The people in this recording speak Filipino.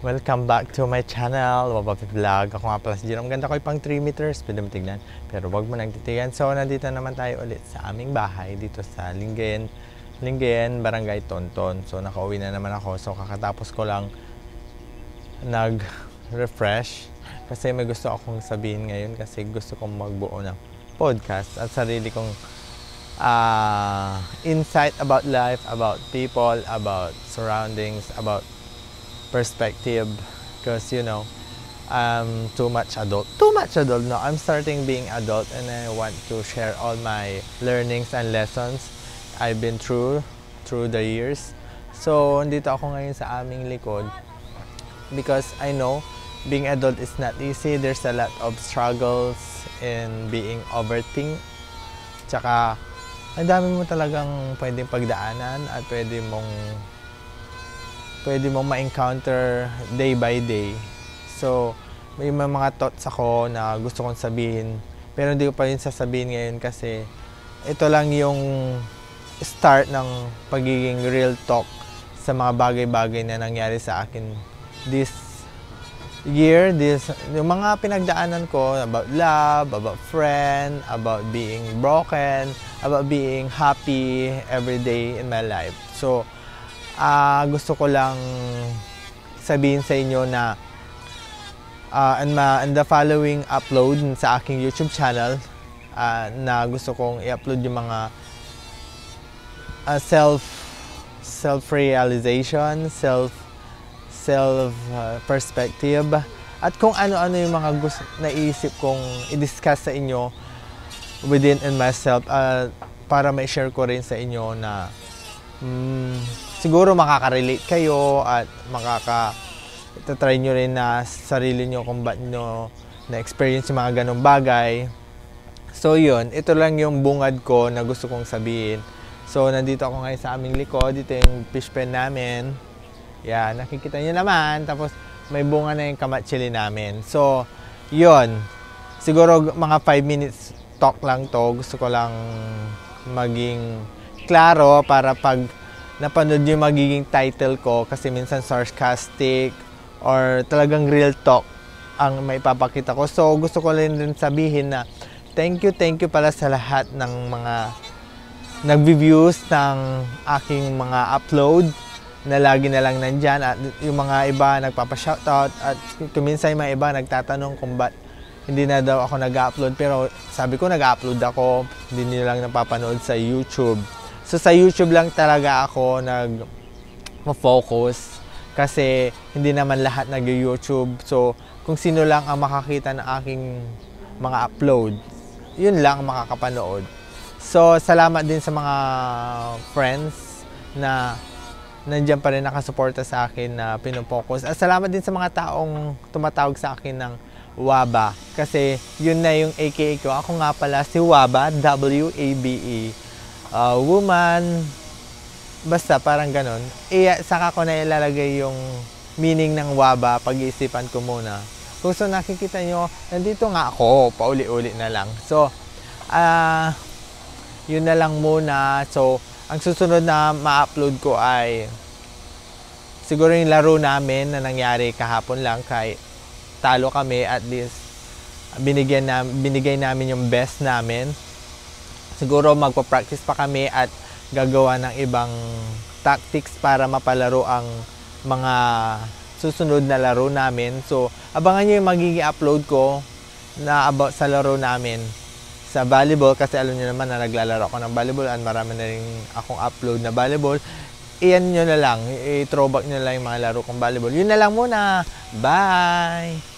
Welcome back to my channel, Wabapi Vlog. Ako nga pala si Jerome. Ganda ko pang 3 meters, pwede mo tignan. Pero wag mo nang titigan. So, nandito naman tayo ulit sa aming bahay dito sa Lingayen, Barangay Tonton. So, nakauwi na naman ako. So, kakatapos ko lang nag-refresh. Kasi may gusto akong sabihin ngayon kasi gusto kong magbuo ng podcast at sarili kong insight about life, about people, about surroundings, about perspective, because I'm too much adult. No, I'm starting being adult and I want to share all my learnings and lessons I've been through the years. So nandito ako ngayon sa aming likod because I know being adult is not easy. There's a lot of struggles in being overthink. Tsaka ang dami mo talagang pwedeng pagdaanan at pwede mong ma-encounter day by day. So, may mga thoughts ako na gusto kong sabihin, pero hindi ko pa rin sasabihin ngayon kasi ito lang yung start ng pagiging real talk sa mga bagay-bagay na nangyari sa akin this year, yung mga pinagdaanan ko about love, about friend, about being broken, about being happy every day in my life. So, gusto ko lang sabihin sa inyo na in the following upload sa aking YouTube channel na gusto kong i-upload yung mga self-realization, self-perspective at kung ano-ano yung mga naisip kong i-discuss sa inyo within and myself para ma-share ko rin sa inyo na siguro makaka-relate kayo at try nyo rin na sarili nyo kung ba't nyo na-experience yung mga ganong bagay. So yun, ito lang yung bungad ko na gusto kong sabihin. So nandito ako ngayon sa aming likod, dito yung fish pen namin. Yan, nakikita nyo naman. Tapos may bunga na yung kamatsili namin. So yun, siguro mga 5 minutes talk lang to. Gusto ko lang maging klaro para pag napanood yung magiging title ko kasi minsan sarcastic or talagang real talk ang may papakita ko. So gusto ko rin sabihin na thank you pala sa lahat ng mga nagvi-views ng aking mga upload na lagi na lang nandyan at yung mga iba nagpapa-shoutout at kuminsan yung mga iba nagtatanong kung ba't hindi na daw ako nag-upload, pero sabi ko nag-upload ako, hindi nila lang napapanood sa YouTube. So sa YouTube lang talaga ako nag-focus kasi hindi naman lahat nag-YouTube. So kung sino lang ang makakita ng aking mga upload, yun lang ang makakapanood. So salamat din sa mga friends na nandiyan pa rin nakasuporta sa akin na pinofocus. At salamat din sa mga taong tumatawag sa akin ng Waba kasi yun na yung AKA ko. Ako nga pala si Waba, W-A-B-E. Woman, basta parang ganon. Saka ko na ilalagay yung meaning ng Waba, pag-iisipan ko muna. Kung so nakikita nyo, nandito nga ako, pauli-uli na lang. So, yun na lang muna. So, ang susunod na ma-upload ko ay siguro yung laro namin na nangyari kahapon lang kay talo kami, at least binigay namin yung best namin. Siguro magpa-practice pa kami at gagawa ng ibang tactics para mapalaro ang mga susunod na laro namin. So, abangan nyo yung magiging upload ko na about sa laro namin sa volleyball kasi alam nyo naman na naglalaro ako ng volleyball at marami na rin akong upload na volleyball. Iyan nyo na lang, i-throwback nyo na lang yung mga laro kong volleyball. Yun na lang muna. Bye!